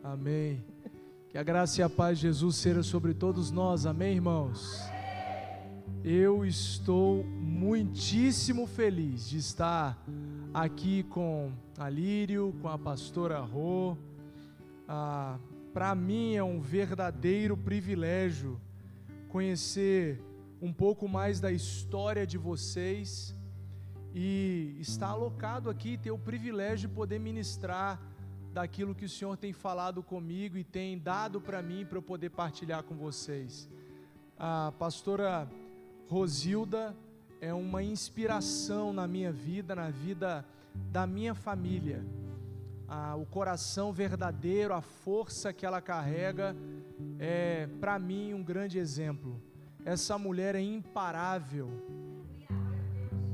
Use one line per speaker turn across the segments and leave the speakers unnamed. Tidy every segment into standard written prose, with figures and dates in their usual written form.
Amém. Que a graça e a paz de Jesus seja sobre todos nós. Amém, irmãos? Eu estou muitíssimo feliz de estar aqui com a Lírio, com a pastora Rô. Para mim é um verdadeiro privilégio conhecer um pouco mais da história de vocês e estar alocado aqui, ter o privilégio de poder ministrar daquilo que o Senhor tem falado comigo e tem dado para mim, para eu poder partilhar com vocês. A pastora Rosilda é uma inspiração na minha vida, na vida da minha família. O coração verdadeiro, a força que ela carrega é para mim um grande exemplo. Essa mulher é imparável,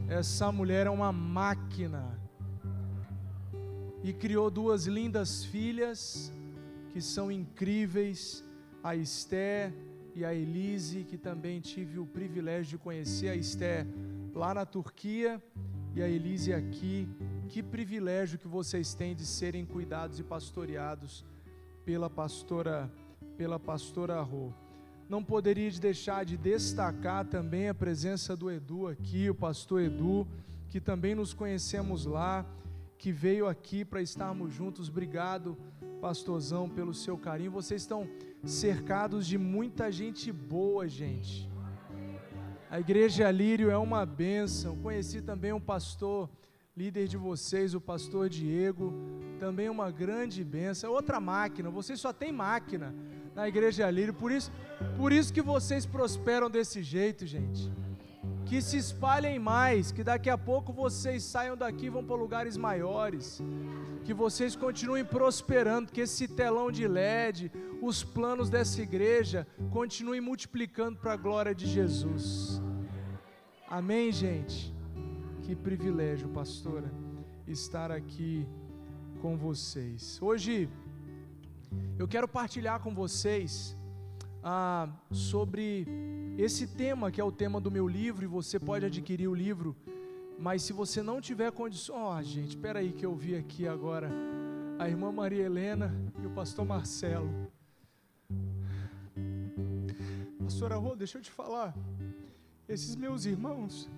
essa mulher é uma máquina e criou duas lindas filhas que são incríveis, a Esther e a Elise, que também tive o privilégio de conhecer, a Esther lá na Turquia e a Elise aqui. Que privilégio que vocês têm de serem cuidados e pastoreados pela pastora Rô. Não poderia deixar de destacar também a presença do Edu aqui, o pastor Edu, que também nos conhecemos lá, que veio aqui para estarmos juntos. Obrigado, pastorzão, pelo seu carinho. Vocês estão cercados de muita gente boa, gente. A igreja Lírio é uma bênção. Conheci também um pastor, líder de vocês, o pastor Diego, também uma grande bênção. Outra máquina, vocês só tem máquina na igreja Lírio, por isso que vocês prosperam desse jeito, gente. Que se espalhem mais, que daqui a pouco vocês saiam daqui e vão para lugares maiores, que vocês continuem prosperando, que esse telão de LED, os planos dessa igreja, continuem multiplicando para a glória de Jesus. Amém, gente? Que privilégio, pastora, estar aqui com vocês. Hoje eu quero partilhar com vocês sobre esse tema, que é o tema do meu livro, e você pode adquirir o livro, mas se você não tiver condições... gente, espera aí que eu vi aqui agora a irmã Maria Helena e o pastor Marcelo. Pastora Rô, deixa eu te falar, esses meus irmãos,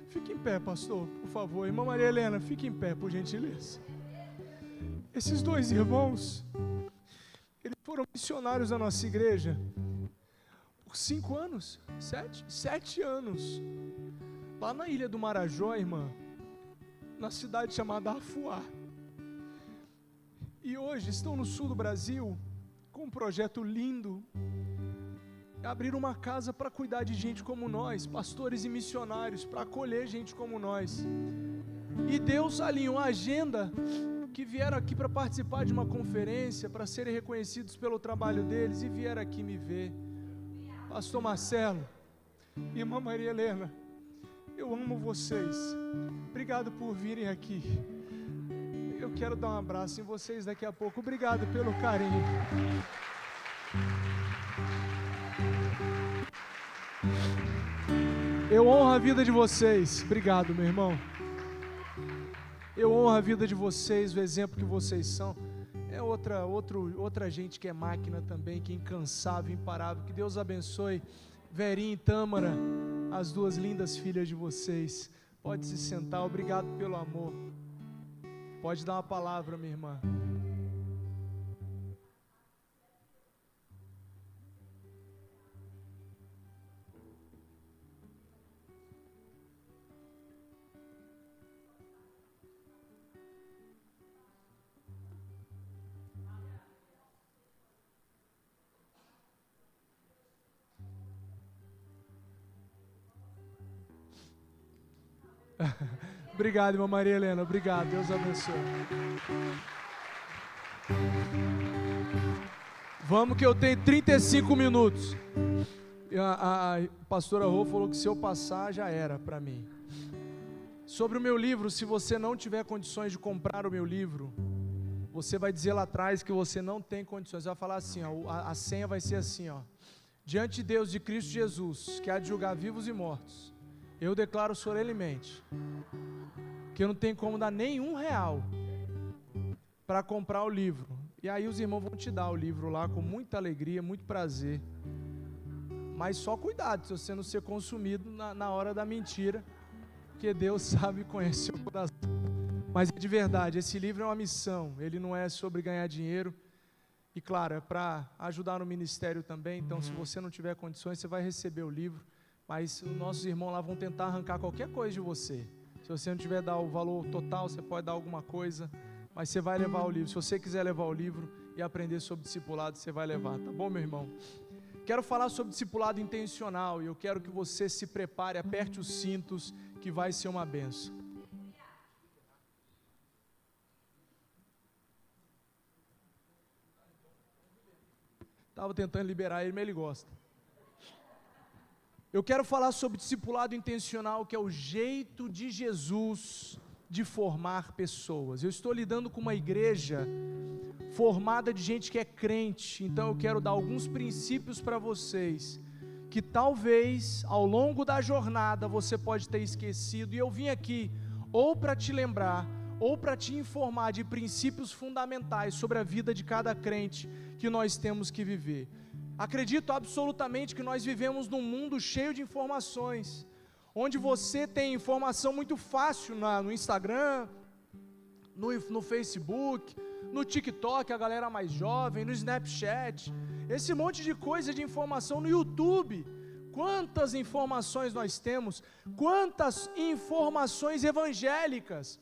fique em pé, pastor, por favor. Irmã Maria Helena, fique em pé, por gentileza. Esses dois irmãos, eles foram missionários da nossa igreja por 5 anos, 7 anos, lá na ilha do Marajó, irmã, na cidade chamada Afuá. E hoje estão no sul do Brasil com um projeto lindo, abrir uma casa para cuidar de gente como nós, pastores e missionários, para acolher gente como nós. E Deus alinhou a agenda, que vieram aqui para participar de uma conferência, para serem reconhecidos pelo trabalho deles, e vieram aqui me ver. Pastor Marcelo, irmã Maria Helena, eu amo vocês, obrigado por virem aqui. Eu quero dar um abraço em vocês daqui a pouco. Obrigado pelo carinho. Eu honro a vida de vocês. Obrigado, meu irmão. Eu honro a vida de vocês, o exemplo que vocês são. É outra gente que é máquina também, que é incansável, imparável. Que Deus abençoe Verinha e Tâmara, as duas lindas filhas de vocês. Pode se sentar, obrigado pelo amor. Pode dar uma palavra, minha irmã. Obrigado, irmã Maria Helena, obrigado, Deus abençoe. Vamos que eu tenho 35 minutos. A pastora Rô falou que se eu passar já era para mim. Sobre o meu livro, se você não tiver condições de comprar o meu livro, você vai dizer lá atrás que você não tem condições. Vai falar assim, ó, a senha vai ser assim, ó: diante de Deus de Cristo Jesus, que há de julgar vivos e mortos, eu declaro solenemente que eu não tenho como dar nenhum real para comprar o livro. E aí os irmãos vão te dar o livro lá com muita alegria, muito prazer. Mas só cuidado, se você não ser consumido na hora da mentira, porque Deus sabe e conhece o coração. Mas de verdade, esse livro é uma missão, ele não é sobre ganhar dinheiro. E claro, é para ajudar no ministério também, então se você não tiver condições, você vai receber o livro. Mas os nossos irmãos lá vão tentar arrancar qualquer coisa de você. Se você não tiver dar o valor total, você pode dar alguma coisa, mas você vai levar o livro. Se você quiser levar o livro e aprender sobre discipulado, você vai levar, tá bom, meu irmão? Quero falar sobre discipulado intencional e eu quero que você se prepare, aperte os cintos, que vai ser uma bênção. Estava tentando liberar ele, mas ele gosta. Eu quero falar sobre discipulado intencional, que é o jeito de Jesus de formar pessoas. Eu estou lidando com uma igreja formada de gente que é crente, então eu quero dar alguns princípios para vocês, que talvez ao longo da jornada você pode ter esquecido, e eu vim aqui ou para te lembrar, ou para te informar de princípios fundamentais sobre a vida de cada crente que nós temos que viver. Acredito absolutamente que nós vivemos num mundo cheio de informações, onde você tem informação muito fácil no Instagram, no Facebook, no TikTok, a galera mais jovem, no Snapchat, esse monte de coisa de informação no YouTube. Quantas informações nós temos, quantas informações evangélicas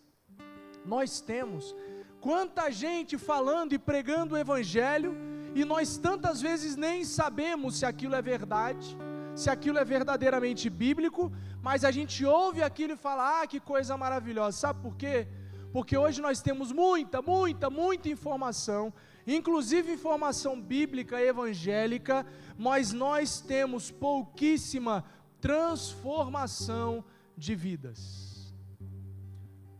nós temos, quanta gente falando e pregando o evangelho, e nós tantas vezes nem sabemos se aquilo é verdade, se aquilo é verdadeiramente bíblico, mas a gente ouve aquilo e fala, que coisa maravilhosa. Sabe por quê? Porque hoje nós temos muita informação, inclusive informação bíblica e evangélica, mas nós temos pouquíssima transformação de vidas.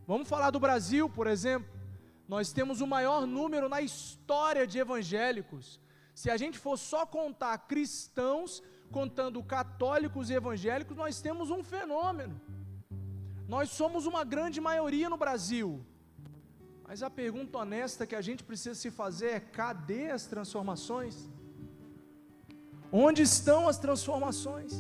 Vamos falar do Brasil, por exemplo. Nós temos o maior número na história de evangélicos. Se a gente for só contar cristãos, contando católicos e evangélicos, nós temos um fenômeno. Nós somos uma grande maioria no Brasil. Mas a pergunta honesta que a gente precisa se fazer é: cadê as transformações? Onde estão as transformações?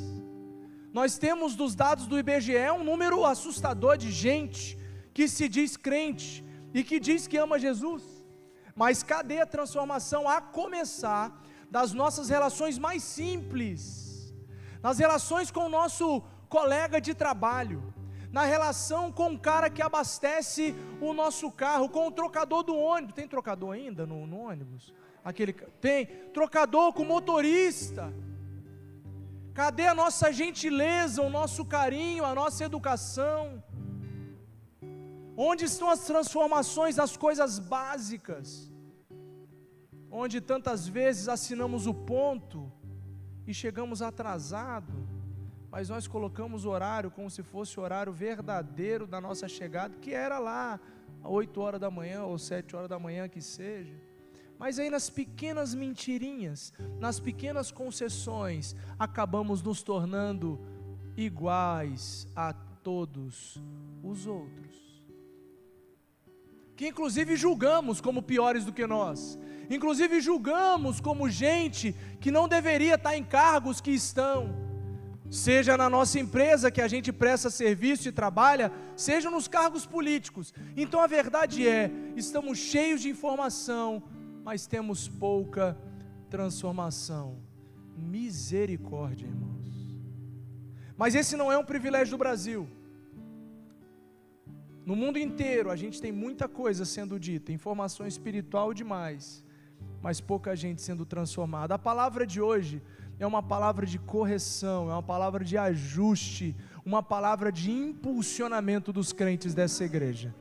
Nós temos dos dados do IBGE um número assustador de gente que se diz crente e que diz que ama Jesus, mas cadê a transformação? A começar das nossas relações mais simples, nas relações com o nosso colega de trabalho, na relação com o cara que abastece o nosso carro, com o trocador do ônibus. Tem trocador ainda no ônibus? Tem trocador com o motorista. Cadê a nossa gentileza, o nosso carinho, a nossa educação? Onde estão as transformações nas coisas básicas? Onde tantas vezes assinamos o ponto e chegamos atrasado, mas nós colocamos o horário como se fosse o horário verdadeiro da nossa chegada, que era lá, 8 horas da manhã ou 7 horas da manhã que seja. Mas aí nas pequenas mentirinhas, nas pequenas concessões, acabamos nos tornando iguais a todos os outros, que inclusive julgamos como piores do que nós, inclusive julgamos como gente que não deveria estar em cargos que estão, seja na nossa empresa que a gente presta serviço e trabalha, seja nos cargos políticos. Então a verdade é, estamos cheios de informação, mas temos pouca transformação. Misericórdia, irmãos. Mas esse não é um privilégio do Brasil. No mundo inteiro a gente tem muita coisa sendo dita, informação espiritual demais, mas pouca gente sendo transformada. A palavra de hoje é uma palavra de correção, é uma palavra de ajuste, uma palavra de impulsionamento dos crentes dessa igreja,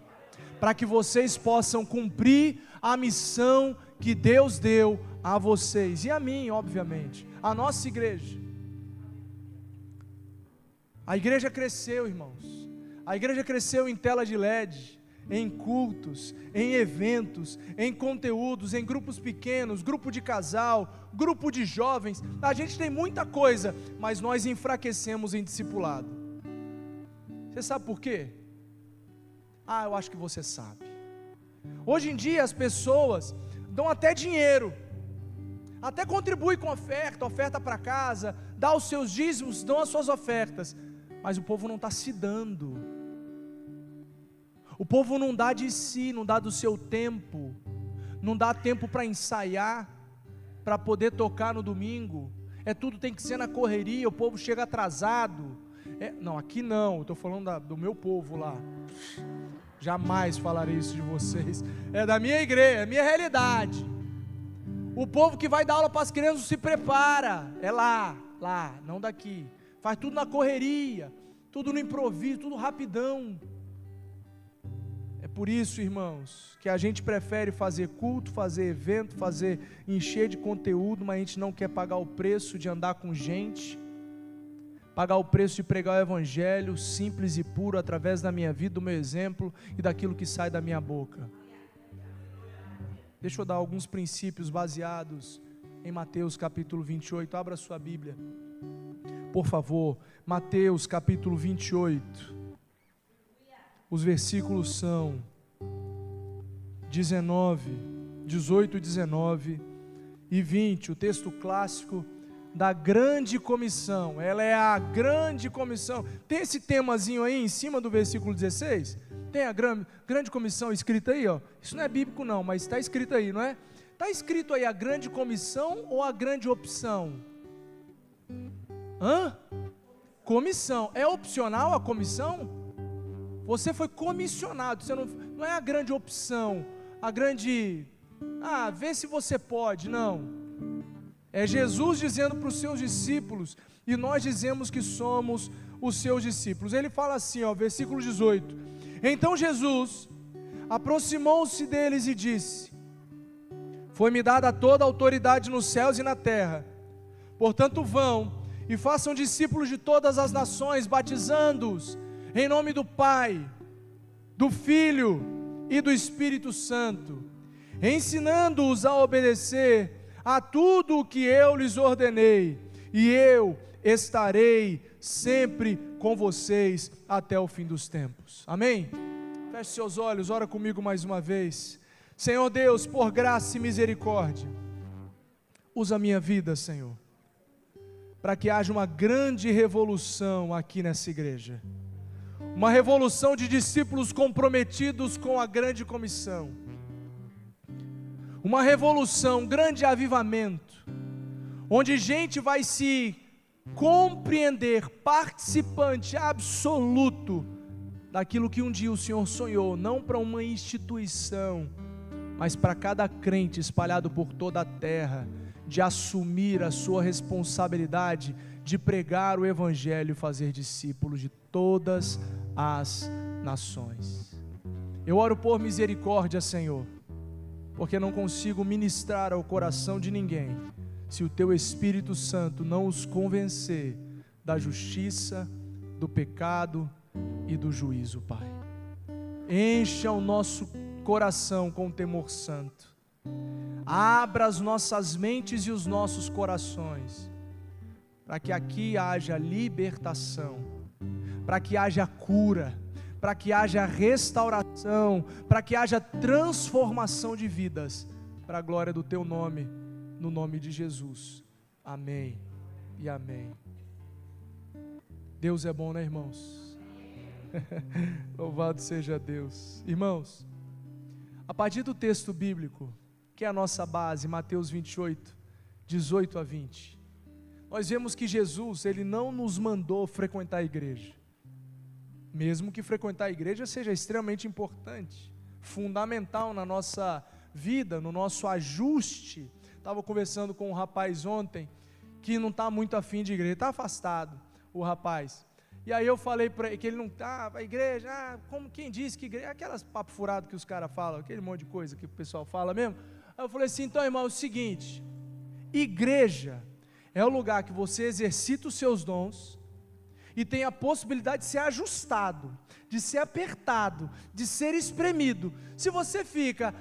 para que vocês possam cumprir a missão que Deus deu a vocês, e a mim, obviamente, a nossa igreja. A igreja cresceu, irmãos. A igreja cresceu em tela de LED, em cultos, em eventos, em conteúdos, em grupos pequenos, grupo de casal, grupo de jovens. A gente tem muita coisa, mas nós enfraquecemos em discipulado. Você sabe por quê? Eu acho que você sabe. Hoje em dia as pessoas dão até dinheiro, até contribui com oferta para casa, dá os seus dízimos, dão as suas ofertas, mas o povo não está se dando. O povo não dá de si, não dá do seu tempo, não dá tempo para ensaiar, para poder tocar no domingo. Tudo tem que ser na correria, o povo chega atrasado. Não, aqui não, eu estou falando do meu povo lá. Jamais falarei isso de vocês. É da minha igreja, é a minha realidade. O povo que vai dar aula para as crianças se prepara. É lá, não daqui. Faz tudo na correria, tudo no improviso, tudo rapidão. É por isso, irmãos, que a gente prefere fazer culto, fazer evento, encher de conteúdo, mas a gente não quer pagar o preço de andar com gente, pagar o preço de pregar o evangelho simples e puro através da minha vida, do meu exemplo e daquilo que sai da minha boca. Deixa eu dar alguns princípios baseados em Mateus capítulo 28, abra sua Bíblia, por favor. Mateus capítulo 28, os versículos são 18, 19 e 20, o texto clássico da grande comissão. Ela é a grande comissão. Tem esse temazinho aí em cima do versículo 16? Tem a grande comissão escrita aí, ó. Isso não é bíblico não, mas está escrito aí, não é? Está escrito aí a grande comissão ou a grande opção? Comissão. É opcional a comissão? Você foi comissionado, você não é a grande opção, a grande, vê se você pode, não. É Jesus dizendo para os seus discípulos, e nós dizemos que somos os seus discípulos. Ele fala assim, ó, versículo 18: Então Jesus aproximou-se deles e disse: Foi-me dada toda a autoridade nos céus e na terra, portanto vão e façam discípulos de todas as nações, batizando-os em nome do Pai, do Filho e do Espírito Santo, ensinando-os a obedecer a tudo o que eu lhes ordenei, e eu estarei sempre com vocês até o fim dos tempos. Amém? Feche seus olhos, ora comigo mais uma vez. Senhor Deus, por graça e misericórdia, usa a minha vida, Senhor, para que haja uma grande revolução aqui nessa igreja. Uma revolução de discípulos comprometidos com a grande comissão. Uma revolução, um grande avivamento, onde gente vai se compreender participante absoluto daquilo que um dia o Senhor sonhou, não para uma instituição, mas para cada crente espalhado por toda a terra, de assumir a sua responsabilidade de pregar o evangelho e fazer discípulos de todas as nações. Eu oro por misericórdia, Senhor, porque não consigo ministrar ao coração de ninguém se o Teu Espírito Santo não os convencer da justiça, do pecado e do juízo, Pai. Encha o nosso coração com o temor santo. Abra as nossas mentes e os nossos corações, para que aqui haja libertação, para que haja cura, para que haja restauração, para que haja transformação de vidas, para a glória do Teu nome, no nome de Jesus. Amém e amém. Deus é bom, né, irmãos? Louvado seja Deus. Irmãos, a partir do texto bíblico, que é a nossa base, Mateus 28, 18 a 20, nós vemos que Jesus, Ele não nos mandou frequentar a igreja, mesmo que frequentar a igreja seja extremamente importante, fundamental na nossa vida, no nosso ajuste. Estava conversando com um rapaz ontem, que não está muito afim de igreja, está afastado, o rapaz, e aí eu falei para ele, que ele não está, a igreja, como quem disse que igreja, aquelas papo furado que os caras falam, aquele monte de coisa que o pessoal fala mesmo. Aí eu falei assim, então irmão, é o seguinte, igreja é o lugar que você exercita os seus dons, e tem a possibilidade de ser ajustado, de ser apertado, de ser espremido. Se você fica,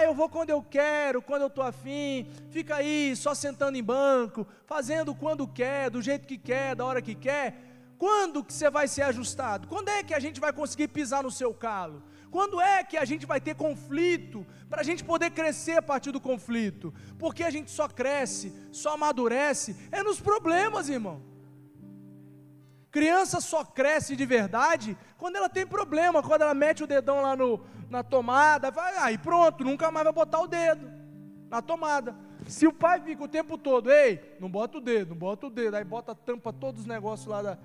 eu vou quando eu quero, quando eu estou afim, fica aí só sentando em banco, fazendo quando quer, do jeito que quer, da hora que quer, quando que você vai ser ajustado? Quando é que a gente vai conseguir pisar no seu calo? Quando é que a gente vai ter conflito, para a gente poder crescer a partir do conflito? Porque a gente só cresce, só amadurece, é nos problemas, irmão. Criança só cresce de verdade quando ela tem problema, quando ela mete o dedão lá na tomada, aí pronto, nunca mais vai botar o dedo na tomada. Se o pai fica o tempo todo, ei, não bota o dedo, aí tampa todos os negócios lá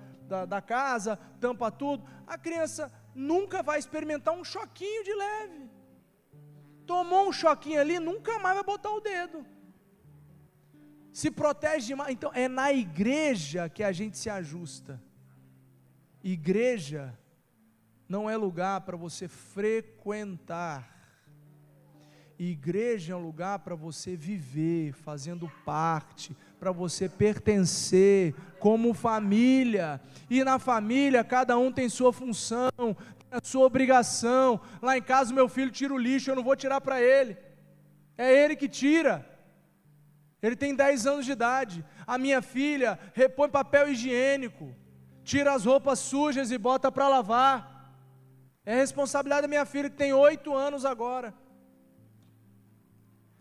da casa, tampa tudo, a criança nunca vai experimentar um choquinho de leve. Tomou um choquinho ali, nunca mais vai botar o dedo. Se protege demais. Então é na igreja que a gente se ajusta. Igreja não é lugar para você frequentar. Igreja é um lugar para você viver, fazendo parte, para você pertencer, como família. E na família cada um tem sua função, tem a sua obrigação. Lá em casa meu filho tira o lixo, eu não vou tirar para ele, é ele que tira. Ele tem 10 anos de idade. A minha filha repõe papel higiênico, tira as roupas sujas e bota para lavar. É responsabilidade da minha filha, que tem 8 anos agora.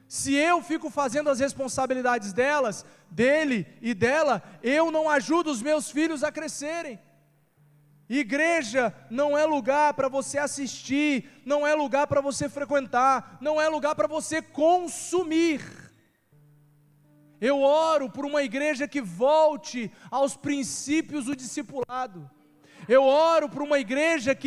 Se eu fico fazendo as responsabilidades dele e dela, eu não ajudo os meus filhos a crescerem. Igreja não é lugar para você assistir, não é lugar para você frequentar, não é lugar para você consumir. Eu oro por uma igreja que volte aos princípios do discipulado. Eu oro por uma igreja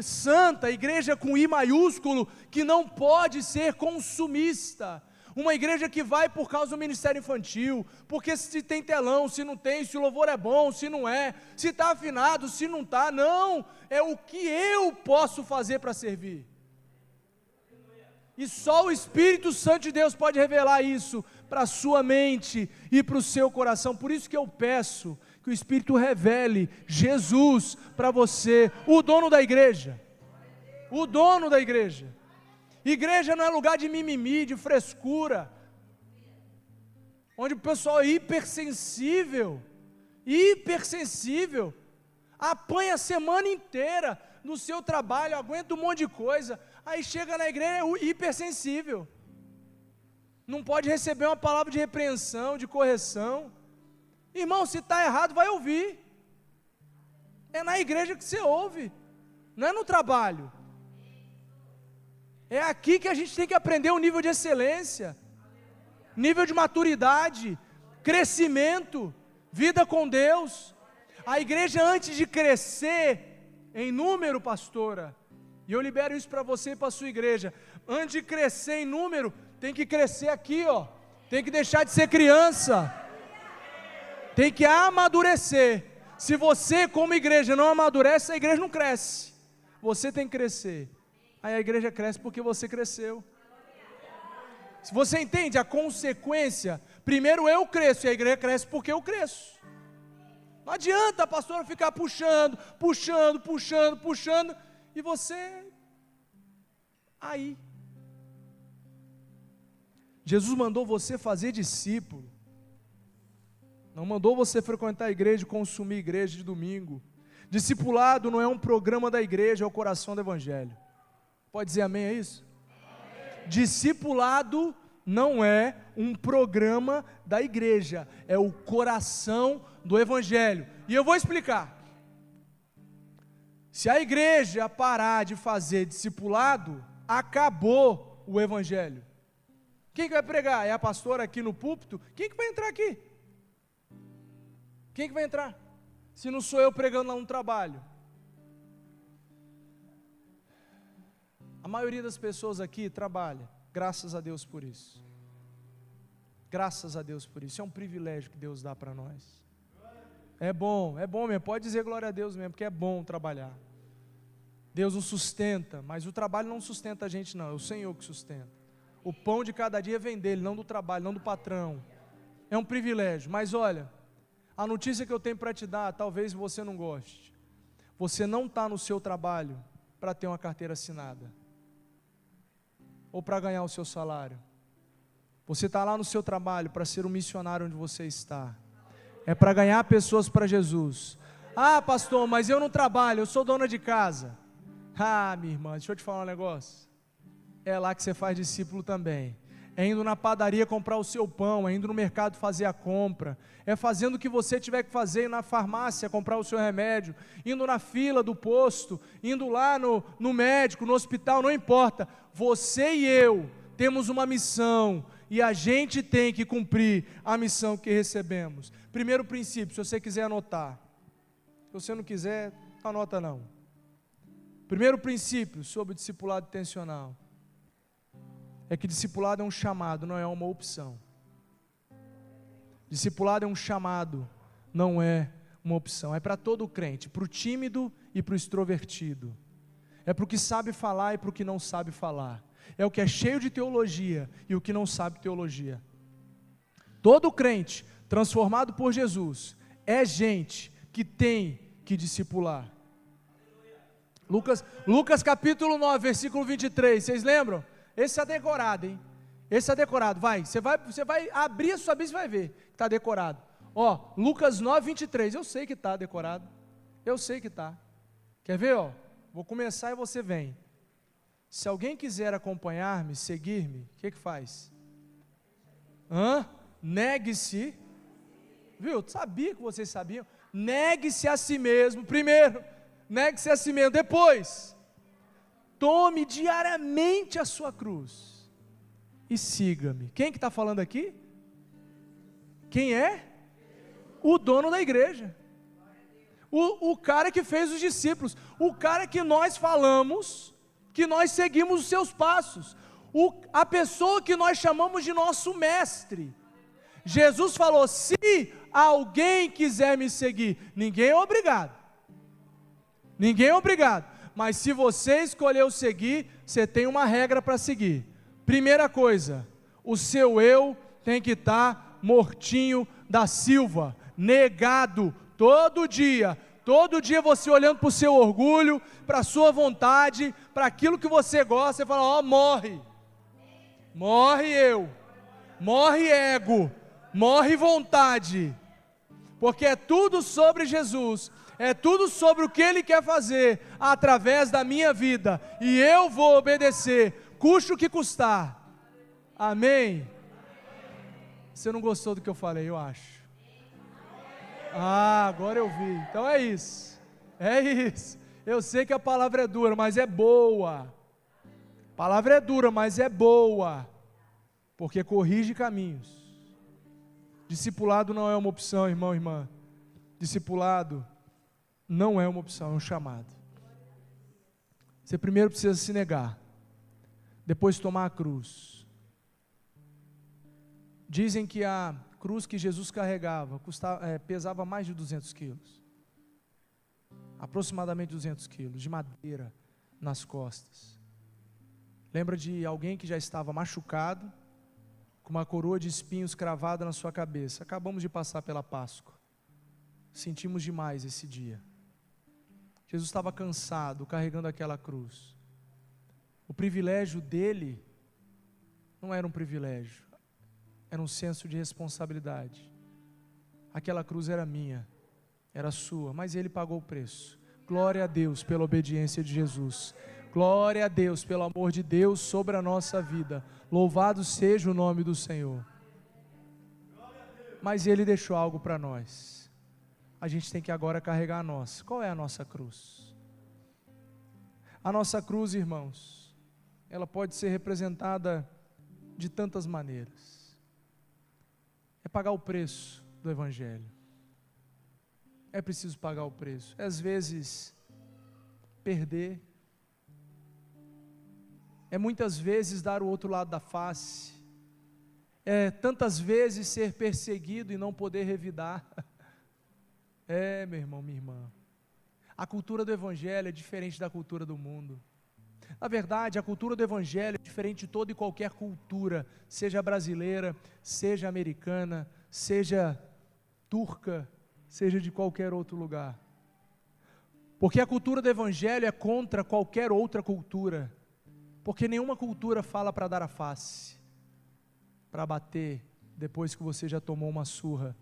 santa, igreja com I maiúsculo, que não pode ser consumista. Uma igreja que vai por causa do ministério infantil, porque se tem telão, se não tem, se o louvor é bom, se não é, se está afinado, se não está, não, é o que eu posso fazer para servir. E só o Espírito Santo de Deus pode revelar isso para a sua mente e para o seu coração. Por isso que eu peço que o Espírito revele Jesus para você, o dono da igreja. O dono da igreja. Igreja não é lugar de mimimi, de frescura, onde o pessoal é hipersensível, apanha a semana inteira no seu trabalho, aguenta um monte de coisa, aí chega na igreja é hipersensível, não pode receber uma palavra de repreensão, de correção. Irmão, se está errado, vai ouvir. É na igreja que você ouve, não é no trabalho. É aqui que a gente tem que aprender um nível de excelência, nível de maturidade, crescimento, vida com Deus. A igreja, antes de crescer em número, pastora, e eu libero isso para você e para a sua igreja, antes de crescer em número, tem que crescer aqui, ó. Tem que deixar de ser criança, tem que amadurecer. Se você como igreja não amadurece, a igreja não cresce. Você tem que crescer. Aí a igreja cresce porque você cresceu. Se você entende a consequência, primeiro eu cresço e a igreja cresce porque eu cresço. Não adianta a pastora ficar puxando, e você aí. Jesus mandou você fazer discípulo. Não mandou você frequentar a igreja, consumir a igreja de domingo. Discipulado não é um programa da igreja, é o coração do evangelho. Pode dizer amém a isso? Amém. Discipulado não é um programa da igreja, é o coração do evangelho. E eu vou explicar. Se a igreja parar de fazer discipulado, acabou o evangelho. Quem que vai pregar? É a pastora aqui no púlpito? Quem que vai entrar aqui? Quem que vai entrar? Se não sou eu pregando lá no trabalho. A maioria das pessoas aqui trabalha, graças a Deus por isso. Graças a Deus por isso. Isso é um privilégio que Deus dá para nós. É bom mesmo, pode dizer glória a Deus mesmo, porque é bom trabalhar. Deus nos sustenta, mas o trabalho não sustenta a gente não, é o Senhor que sustenta. O pão de cada dia vem dele, não do trabalho, não do patrão. É um privilégio, mas olha, a notícia que eu tenho para te dar, talvez você não goste. Você não está no seu trabalho para ter uma carteira assinada, ou para ganhar o seu salário. Você está lá no seu trabalho para ser um missionário onde você está. É para ganhar pessoas para Jesus. Ah, pastor, mas eu não trabalho, eu sou dona de casa. Ah, minha irmã, deixa eu te falar um negócio. É lá que você faz discípulo também. É indo na padaria comprar o seu pão, é indo no mercado fazer a compra, é fazendo o que você tiver que fazer, ir na farmácia comprar o seu remédio, indo na fila do posto, indo lá no médico, no hospital, não importa. Você e eu temos uma missão e a gente tem que cumprir a missão que recebemos. Primeiro princípio, se você quiser anotar. Se você não quiser, não anota não. Primeiro princípio sobre o discipulado intencional é que discipulado é um chamado, não é uma opção. Discipulado é um chamado, não é uma opção. É para todo crente, para o tímido e para o extrovertido. É para o que sabe falar e para o que não sabe falar. É o que é cheio de teologia e o que não sabe teologia. Todo crente transformado por Jesus é gente que tem que discipular. Lucas capítulo 9, versículo 23, vocês lembram? Esse é decorado, hein? Esse é decorado, você vai abrir a sua Bíblia e vai ver que está decorado. Ó, Lucas 9, 23, eu sei que está decorado, eu sei que está. Quer ver, ó? Vou começar e você vem. Se alguém quiser acompanhar-me, seguir-me, o que faz? Negue-se, viu? Sabia que vocês sabiam. Negue-se a si mesmo, primeiro, negue-se a si mesmo, depois, tome diariamente a sua cruz e siga-me. Quem que está falando aqui? Quem é? O dono da igreja, o cara que fez os discípulos, o cara que nós falamos, que nós seguimos os seus passos, a pessoa que nós chamamos de nosso mestre. Jesus falou: se alguém quiser me seguir, ninguém é obrigado, mas se você escolheu seguir, você tem uma regra para seguir. Primeira coisa, o seu eu tem que estar mortinho da Silva, negado, todo dia você olhando para o seu orgulho, para a sua vontade, para aquilo que você gosta, você fala: ó, morre eu, morre ego, morre vontade, porque é tudo sobre Jesus, é tudo sobre o que Ele quer fazer através da minha vida, e eu vou obedecer, custe o que custar. Amém? Você não gostou do que eu falei, eu acho. Agora eu vi. Então é isso. Eu sei que a palavra é dura, mas é boa. A palavra é dura, mas é boa, porque corrige caminhos. Discipulado não é uma opção, irmão, irmã. Discipulado não é uma opção, é um chamado. Você primeiro precisa se negar, depois tomar a cruz. Dizem que a cruz que Jesus carregava pesava mais de 200 quilos, aproximadamente 200 quilos, de madeira nas costas. Lembra de alguém que já estava machucado, com uma coroa de espinhos cravada na sua cabeça. Acabamos de passar pela Páscoa, sentimos demais esse dia. Jesus estava cansado, carregando aquela cruz. O privilégio dele não era um privilégio, era um senso de responsabilidade. Aquela cruz era minha, era sua, mas Ele pagou o preço. Glória a Deus pela obediência de Jesus. Glória a Deus pelo amor de Deus sobre a nossa vida. Louvado seja o nome do Senhor. Mas Ele deixou algo para nós. A gente tem que agora carregar a nossa. Qual é a nossa cruz? A nossa cruz, irmãos, ela pode ser representada de tantas maneiras. É pagar o preço do Evangelho. É preciso pagar o preço. Às vezes, perder. É muitas vezes dar o outro lado da face. É tantas vezes ser perseguido e não poder revidar. Meu irmão, minha irmã. A cultura do Evangelho é diferente da cultura do mundo. Na verdade, a cultura do Evangelho é diferente de toda e qualquer cultura, seja brasileira, seja americana, seja turca, seja de qualquer outro lugar. Porque a cultura do Evangelho é contra qualquer outra cultura. Porque nenhuma cultura fala para dar a face, para bater, depois que você já tomou uma surra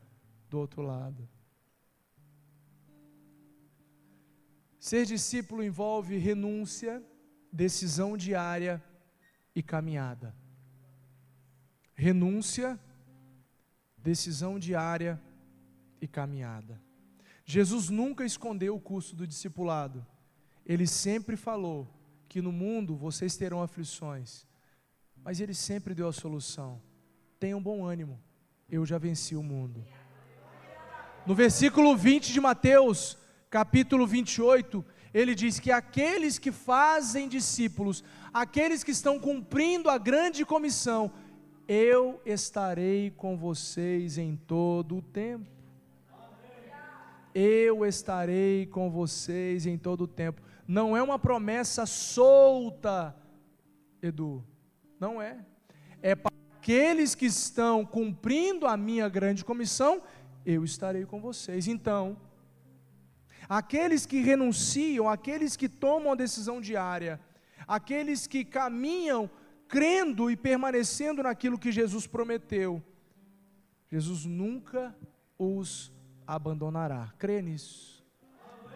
do outro lado. Ser discípulo envolve renúncia, decisão diária e caminhada. Renúncia, decisão diária e caminhada. Jesus nunca escondeu o custo do discipulado. Ele sempre falou que no mundo vocês terão aflições, mas Ele sempre deu a solução. Tenham bom ânimo, eu já venci o mundo. No versículo 20 de Mateus, capítulo 28, ele diz que aqueles que fazem discípulos, aqueles que estão cumprindo a grande comissão, eu estarei com vocês em todo o tempo. Eu estarei com vocês em todo o tempo. Não é uma promessa solta, Edu, não é. É para aqueles que estão cumprindo a minha grande comissão, eu estarei com vocês. Então, aqueles que renunciam, aqueles que tomam a decisão diária, aqueles que caminham crendo e permanecendo naquilo que Jesus prometeu, Jesus nunca os abandonará. Crê nisso.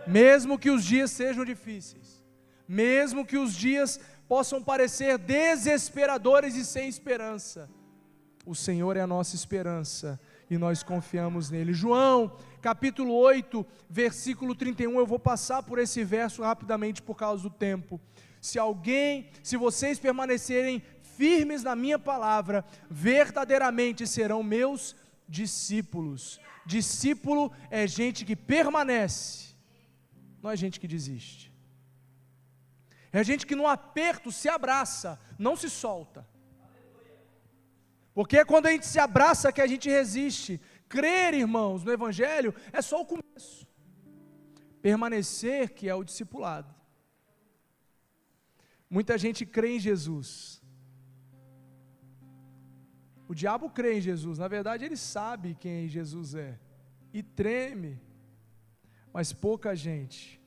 Mesmo que os dias sejam difíceis, mesmo que os dias possam parecer desesperadores e sem esperança, o Senhor é a nossa esperança e nós confiamos nele. João, capítulo 8, versículo 31, eu vou passar por esse verso rapidamente por causa do tempo. Se vocês permanecerem firmes na minha palavra, verdadeiramente serão meus discípulos. Discípulo é gente que permanece, não é gente que desiste. É gente que no aperto se abraça, não se solta. Porque é quando a gente se abraça que a gente resiste. Crer, irmãos, no Evangelho é só o começo. Permanecer que é o discipulado. Muita gente crê em Jesus. O diabo crê em Jesus, na verdade ele sabe quem Jesus é e treme, mas pouca gente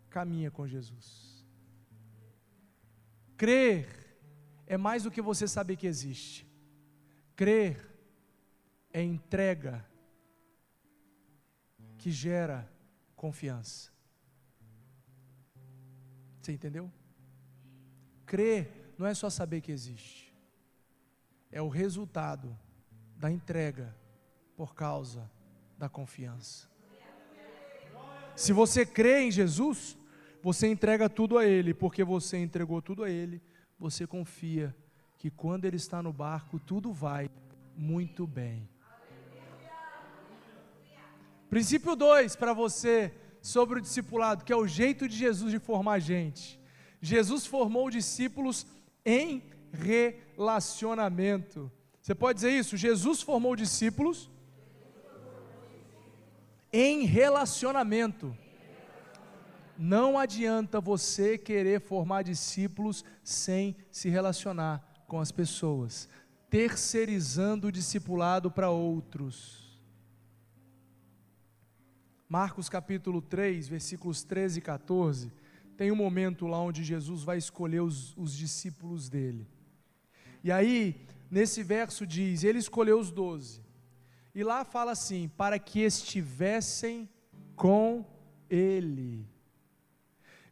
caminha com Jesus. Crer é mais do que você saber que existe. Crer é entrega que gera confiança. Você entendeu? Crer não é só saber que existe, é o resultado da entrega por causa da confiança. Se você crê em Jesus, você entrega tudo a Ele, porque você entregou tudo a Ele, você confia que quando Ele está no barco, tudo vai muito bem. Princípio 2 para você sobre o discipulado, que é o jeito de Jesus de formar gente. Jesus formou discípulos em relacionamento. Você pode dizer isso? Jesus formou discípulos em relacionamento. Não adianta você querer formar discípulos sem se relacionar com as pessoas, terceirizando o discipulado para outros. Marcos capítulo 3, versículos 13 e 14, tem um momento lá onde Jesus vai escolher os discípulos dele. E aí, nesse verso diz, ele escolheu os 12, e lá fala assim, para que estivessem com ele.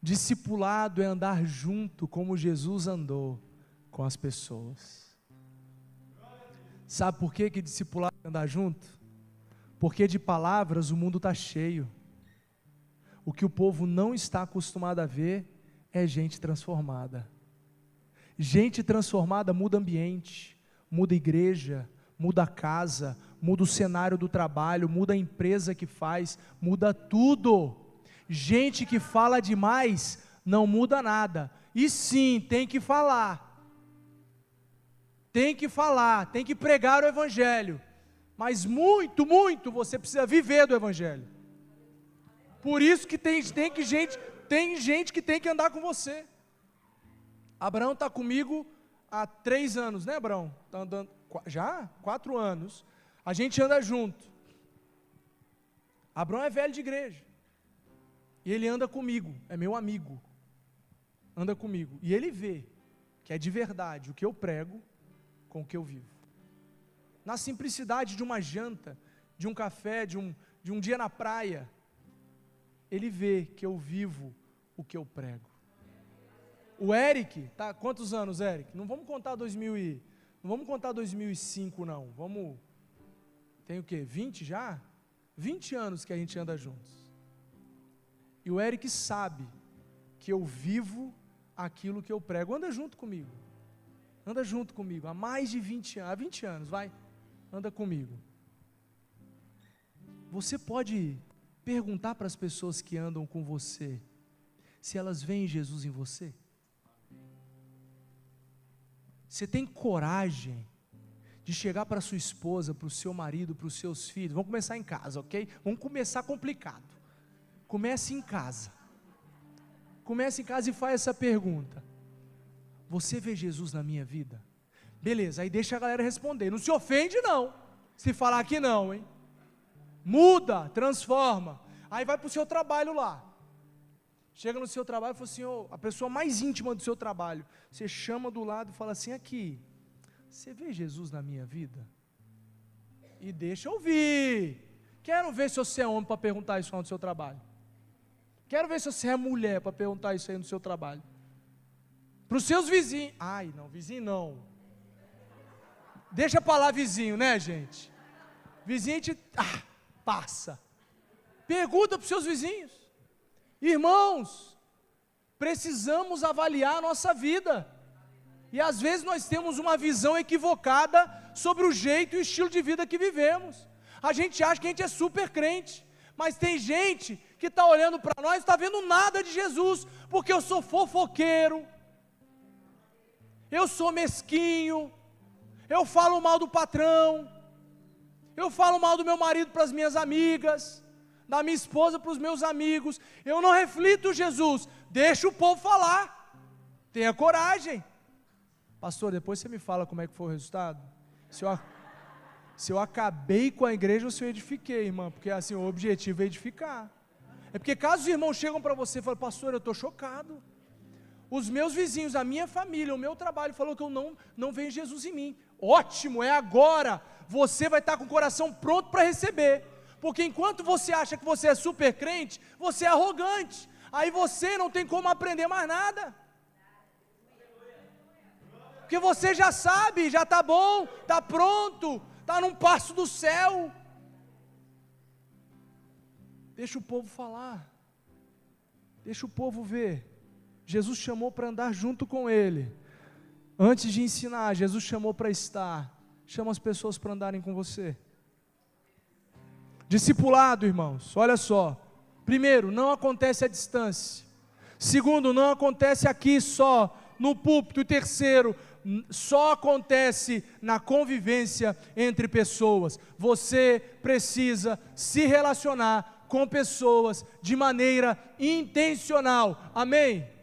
Discipulado é andar junto como Jesus andou com as pessoas. Sabe por que discipulado é andar junto? Porque de palavras o mundo está cheio. O que o povo não está acostumado a ver é gente transformada. Gente transformada muda ambiente, muda igreja, muda a casa, muda o cenário do trabalho, muda a empresa que faz, muda tudo. Gente que fala demais não muda nada. E sim, tem que falar. Tem que falar, tem que pregar o Evangelho. Mas muito, muito você precisa viver do Evangelho. Por isso que tem gente que tem que andar com você. Abraão está comigo há 3 anos, né, Abraão? Está andando, já? 4 anos. A gente anda junto. Abraão é velho de igreja. E ele anda comigo, é meu amigo. Anda comigo. E ele vê que é de verdade o que eu prego com o que eu vivo. Na simplicidade de uma janta, de um café, de um dia na praia, ele vê que eu vivo o que eu prego. O Eric, tá, quantos anos, Eric? Não vamos contar 2005 não, tem o quê, 20 já? 20 anos que a gente anda juntos. E o Eric sabe que eu vivo aquilo que eu prego. Anda junto comigo, há mais de 20 anos, há 20 anos, vai, anda comigo. Você pode perguntar para as pessoas que andam com você, se elas veem Jesus em você? Você tem coragem de chegar para sua esposa, para o seu marido, para os seus filhos? Vamos começar em casa, ok? Vamos começar complicado. Comece em casa e faz essa pergunta: você vê Jesus na minha vida? Beleza, aí deixa a galera responder, não se ofende não, se falar que não, hein? Muda, transforma. Aí vai para o seu trabalho lá, chega no seu trabalho e fala assim, a pessoa mais íntima do seu trabalho, você chama do lado e fala assim, aqui, você vê Jesus na minha vida? E deixa eu ouvir. Quero ver se você é homem para perguntar isso lá no seu trabalho. Quero ver se você é mulher para perguntar isso aí no seu trabalho. Para os seus vizinhos. Ai, não, vizinho não. Deixa para lá vizinho, né, gente? Vizinho te... passa. Pergunta para os seus vizinhos. Irmãos, precisamos avaliar a nossa vida. E às vezes nós temos uma visão equivocada sobre o jeito e o estilo de vida que vivemos. A gente acha que a gente é super crente, mas tem gente que está olhando para nós e está vendo nada de Jesus, porque eu sou fofoqueiro, eu sou mesquinho, eu falo mal do patrão, eu falo mal do meu marido para as minhas amigas, da minha esposa para os meus amigos, eu não reflito Jesus. Deixa o povo falar, tenha coragem. Pastor, depois você me fala como é que foi o resultado, se eu acabei com a igreja ou se eu edifiquei, irmã, porque assim, o objetivo é edificar. É porque caso os irmãos chegam para você e falam, pastor, eu estou chocado, os meus vizinhos, a minha família, o meu trabalho falou que eu não vejo Jesus em mim. Ótimo, é agora, você vai estar com o coração pronto para receber, porque enquanto você acha que você é super crente, você é arrogante, aí você não tem como aprender mais nada, porque você já sabe, já está bom, está pronto, está num passo do céu. Deixa o povo falar, deixa o povo ver. Jesus chamou para andar junto com Ele. Antes de ensinar, Jesus chamou para estar. Chama as pessoas para andarem com você. Discipulado, irmãos, olha só. Primeiro, não acontece à distância. Segundo, não acontece aqui só, no púlpito. E terceiro, só acontece na convivência entre pessoas. Você precisa se relacionar com pessoas de maneira intencional. Amém?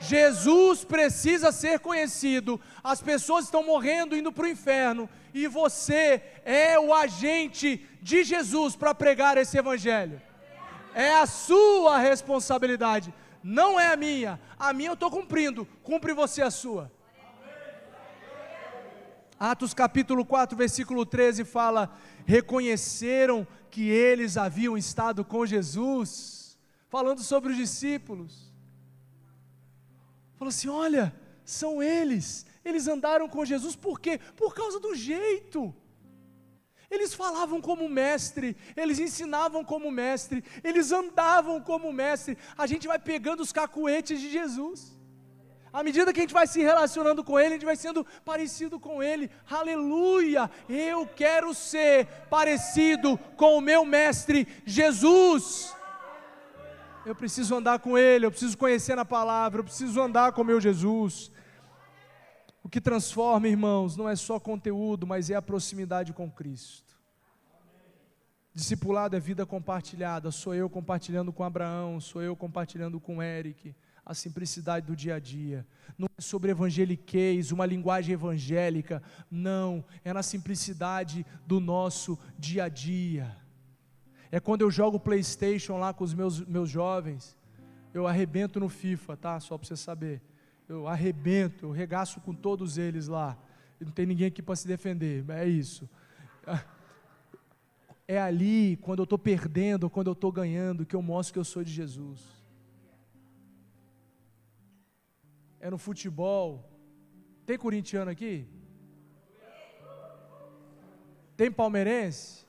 Jesus precisa ser conhecido. As pessoas estão morrendo, indo para o inferno, e você é o agente de Jesus para pregar esse evangelho. É a sua responsabilidade, não é a minha eu estou cumprindo, cumpre você a sua. Atos capítulo 4 versículo 13 fala, reconheceram que eles haviam estado com Jesus, falando sobre os discípulos. Falou assim, olha, são eles andaram com Jesus, por quê? Por causa do jeito, eles falavam como mestre, eles ensinavam como mestre, eles andavam como mestre. A gente vai pegando os cacuetes de Jesus, à medida que a gente vai se relacionando com Ele, a gente vai sendo parecido com Ele. Aleluia, eu quero ser parecido com o meu mestre Jesus. Eu preciso andar com Ele, eu preciso conhecer na palavra, eu preciso andar com o meu Jesus. O que transforma, irmãos, não é só conteúdo, mas é a proximidade com Cristo. Discipulado é vida compartilhada, sou eu compartilhando com Abraão, sou eu compartilhando com Eric, a simplicidade do dia a dia. Não é sobre evangeliquez, uma linguagem evangélica, não, é na simplicidade do nosso dia a dia. É quando eu jogo PlayStation lá com os meus jovens, eu arrebento no FIFA, tá? Só para você saber. Eu arrebento, eu regaço com todos eles lá. E não tem ninguém aqui para se defender, é isso. É ali, quando eu estou perdendo, quando eu estou ganhando, que eu mostro que eu sou de Jesus. é no futebol. Tem corintiano aqui? Tem palmeirense?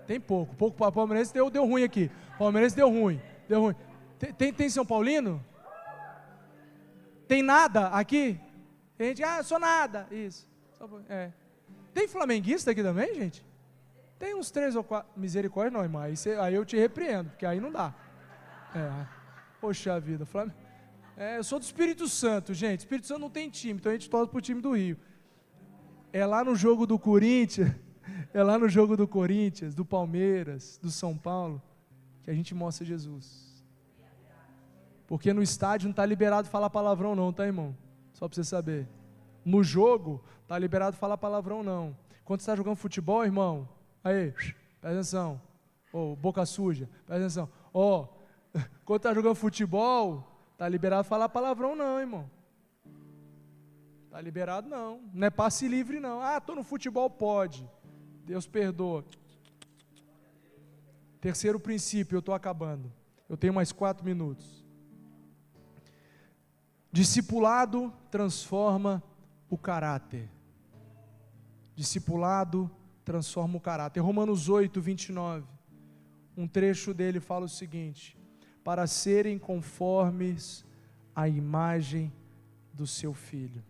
Tem pouco. Palmeirense deu ruim aqui. Palmeirense deu ruim. Tem São Paulino? Tem nada aqui? Tem gente, eu sou nada. Isso. Tem flamenguista aqui também, gente? Tem uns 3 ou 4. Misericórdia não, irmão. Aí eu te repreendo, porque aí não dá. Poxa vida. Eu sou do Espírito Santo, gente. Espírito Santo não tem time, então a gente torce pro time do Rio. É lá no jogo do Corinthians, do Palmeiras, do São Paulo, que a gente mostra Jesus. Porque no estádio não está liberado falar palavrão não, tá, irmão? Só para você saber. No jogo, está liberado falar palavrão não. Quando você está jogando futebol, irmão, aí, presta atenção. Boca suja, presta atenção. Quando está jogando futebol, está liberado falar palavrão não, irmão. Está liberado não. Não é passe livre não. Estou no futebol, pode. Deus perdoa. Terceiro princípio, eu estou acabando. Eu tenho mais 4 minutos. Discipulado transforma o caráter. Discipulado transforma o caráter. Romanos 8, 29. Um trecho dele fala o seguinte: para serem conformes à imagem do seu Filho.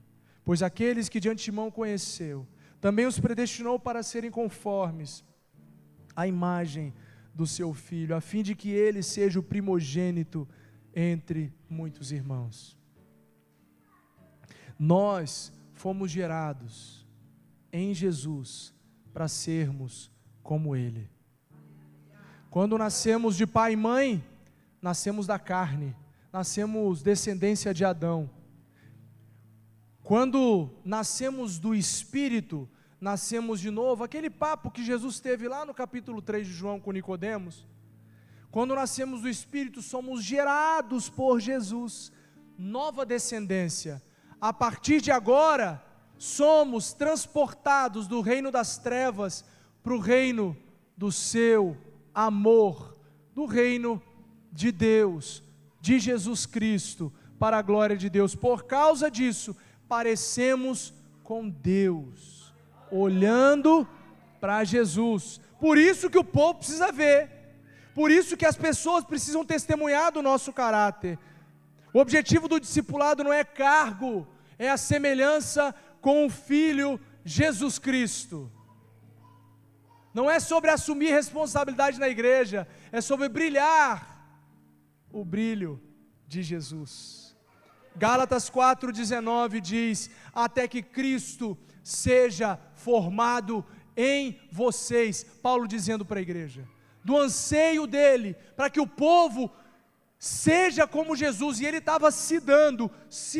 Pois aqueles que de antemão conheceu, também os predestinou para serem conformes à imagem do seu Filho, a fim de que ele seja o primogênito entre muitos irmãos. Nós fomos gerados em Jesus para sermos como Ele. Quando nascemos de pai e mãe, nascemos da carne, nascemos descendência de Adão. Quando nascemos do Espírito, nascemos de novo, aquele papo que Jesus teve lá no capítulo 3 de João com Nicodemos. Quando nascemos do Espírito, somos gerados por Jesus, nova descendência. A partir de agora, somos transportados do reino das trevas para o reino do seu amor, do reino de Deus, de Jesus Cristo, para a glória de Deus. Por causa disso, parecemos com Deus, olhando para Jesus. Por isso que o povo precisa ver, por isso que as pessoas precisam testemunhar do nosso caráter. O objetivo do discipulado não é cargo, é a semelhança com o Filho Jesus Cristo. Não é sobre assumir responsabilidade na igreja, é sobre brilhar o brilho de Jesus. Gálatas 4,19 diz: até que Cristo seja formado em vocês. Paulo dizendo para a igreja, do anseio dele, para que o povo seja como Jesus, e ele estava se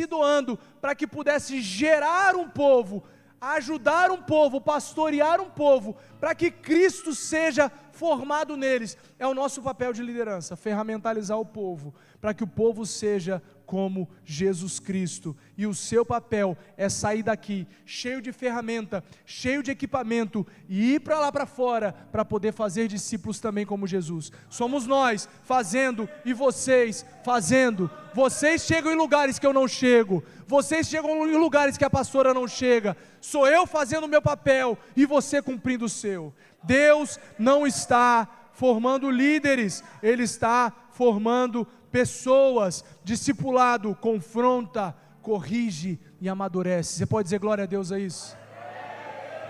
doando, para que pudesse gerar um povo, ajudar um povo, pastorear um povo, para que Cristo seja formado neles. É o nosso papel de liderança, ferramentalizar o povo, para que o povo seja como Jesus Cristo, e o seu papel é sair daqui, cheio de ferramenta, cheio de equipamento, e ir para lá para fora, para poder fazer discípulos também como Jesus. Somos nós fazendo, e vocês fazendo. Vocês chegam em lugares que eu não chego, vocês chegam em lugares que a pastora não chega, sou eu fazendo o meu papel, e você cumprindo o seu. Deus não está formando líderes, Ele está formando pessoas. Discipulado confronta, corrige e amadurece. Você pode dizer glória a Deus a isso?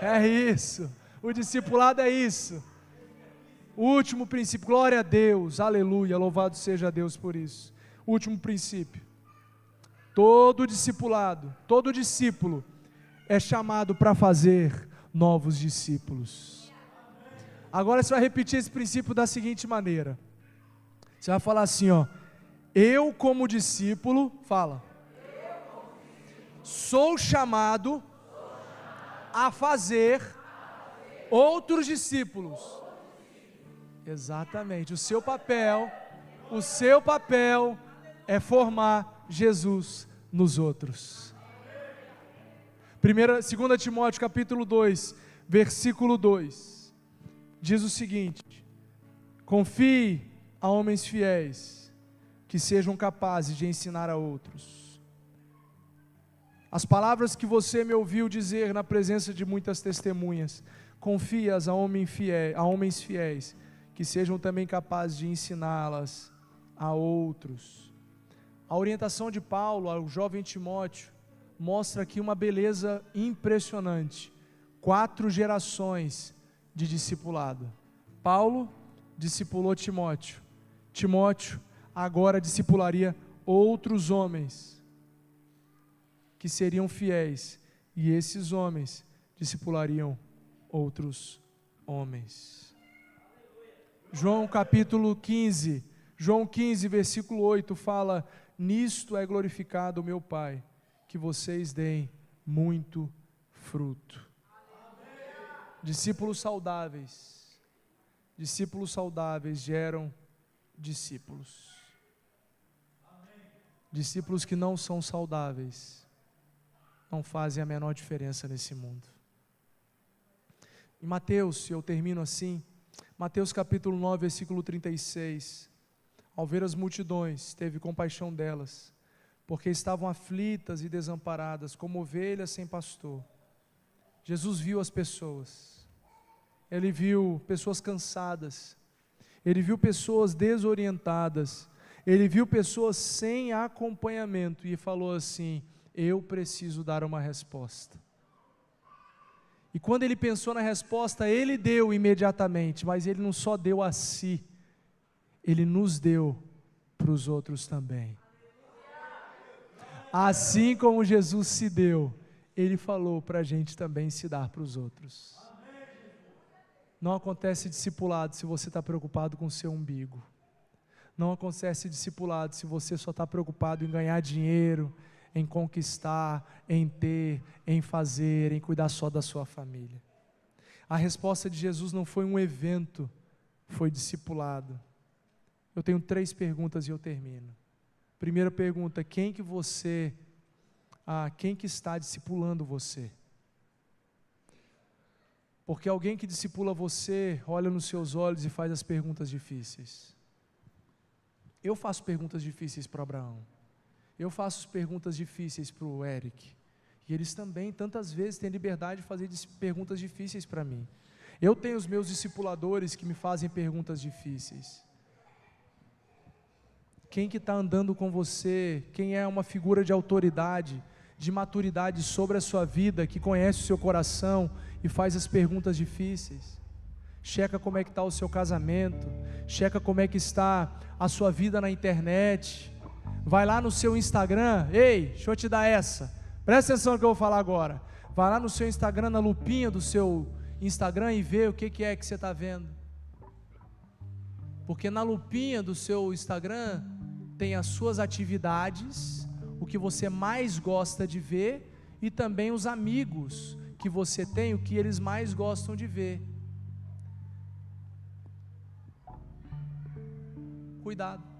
É isso, o discipulado é isso. O último princípio, glória a Deus, aleluia, louvado seja Deus por isso. Último princípio: todo discipulado, todo discípulo é chamado para fazer novos discípulos. Agora você vai repetir esse princípio da seguinte maneira: você vai falar assim, eu como discípulo, fala, sou chamado a fazer outros discípulos. Exatamente, o seu papel é formar Jesus nos outros. 2 Timóteo capítulo 2, versículo 2, diz o seguinte: confie a homens fiéis, que sejam capazes de ensinar a outros. As palavras que você me ouviu dizer na presença de muitas testemunhas, confia-as a homens fiéis, que sejam também capazes de ensiná-las a outros. A orientação de Paulo ao jovem Timóteo mostra aqui uma beleza impressionante. 4 gerações de discipulado. Paulo discipulou Timóteo. Timóteo agora discipularia outros homens que seriam fiéis, e esses homens discipulariam outros homens. João capítulo 15, João 15, versículo 8 fala: nisto é glorificado o meu Pai, que vocês deem muito fruto. Discípulos saudáveis geram discípulos. Discípulos que não são saudáveis não fazem a menor diferença nesse mundo. Em Mateus, eu termino assim, Mateus capítulo 9, versículo 36, ao ver as multidões, teve compaixão delas, porque estavam aflitas e desamparadas, como ovelhas sem pastor. Jesus viu as pessoas, Ele viu pessoas cansadas, Ele viu pessoas desorientadas, Ele viu pessoas sem acompanhamento e falou assim: eu preciso dar uma resposta. E quando Ele pensou na resposta, Ele deu imediatamente, mas Ele não só deu a si, Ele nos deu para os outros também. Assim como Jesus se deu, Ele falou para a gente também se dar para os outros. Não acontece discipulado se você está preocupado com o seu umbigo. Não acontece discipulado se você só está preocupado em ganhar dinheiro, em conquistar, em ter, em fazer, em cuidar só da sua família. A resposta de Jesus não foi um evento, foi discipulado. Eu tenho 3 perguntas e eu termino. Primeira pergunta: quem que está discipulando você? Porque alguém que discipula você, olha nos seus olhos e faz as perguntas difíceis. Eu faço perguntas difíceis para Abraão. Eu faço perguntas difíceis para o Eric. E eles também, tantas vezes, têm liberdade de fazer perguntas difíceis para mim. Eu tenho os meus discipuladores que me fazem perguntas difíceis. Quem que está andando com você? Quem é uma figura de autoridade, de maturidade sobre a sua vida, que conhece o seu coração e faz as perguntas difíceis? Checa como é que está o seu casamento, checa como é que está a sua vida na internet. Vai lá no seu Instagram, ei, deixa eu te dar essa, presta atenção no que eu vou falar agora. Vai lá no seu Instagram, na lupinha do seu Instagram e vê o que é que você está vendo. Porque na lupinha do seu Instagram tem as suas atividades, o que você mais gosta de ver, e também os amigos que você tem, o que eles mais gostam de ver. Cuidado.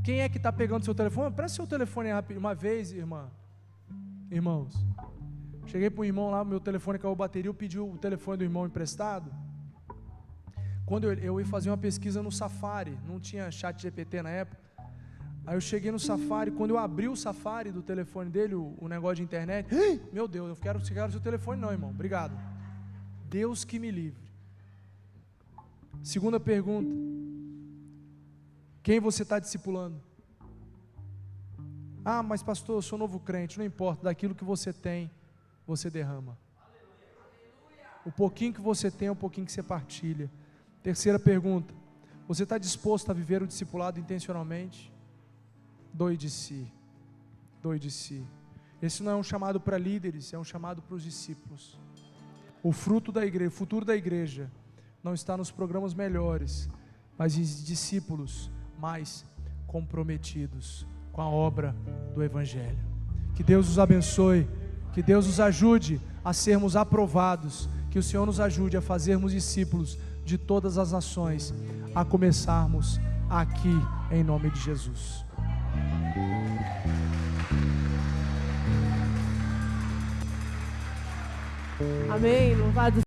Quem é que está pegando seu telefone? Presta seu telefone rápido. Uma vez, irmãos, cheguei para um irmão lá, meu telefone caiu a bateria, eu pedi o telefone do irmão emprestado. Quando eu ia fazer uma pesquisa no Safari, não tinha chat GPT na época. Aí eu cheguei no Safari, quando eu abri o Safari do telefone dele, o negócio de internet, meu Deus, eu quero seu telefone não, irmão, obrigado. Deus que me livre. Segunda pergunta: quem você está discipulando? Ah, mas pastor, eu sou novo crente. Não importa, daquilo que você tem, você derrama. O pouquinho que você tem é o pouquinho que você partilha. Terceira pergunta: você está disposto a viver o discipulado intencionalmente? Doe de si. Esse não é um chamado para líderes, é um chamado para os discípulos. O fruto da igreja, o futuro da igreja não está nos programas melhores, mas em discípulos mais comprometidos com a obra do Evangelho. Que Deus os abençoe, que Deus nos ajude a sermos aprovados, que o Senhor nos ajude a fazermos discípulos de todas as nações, a começarmos aqui em nome de Jesus.
Amém, louvado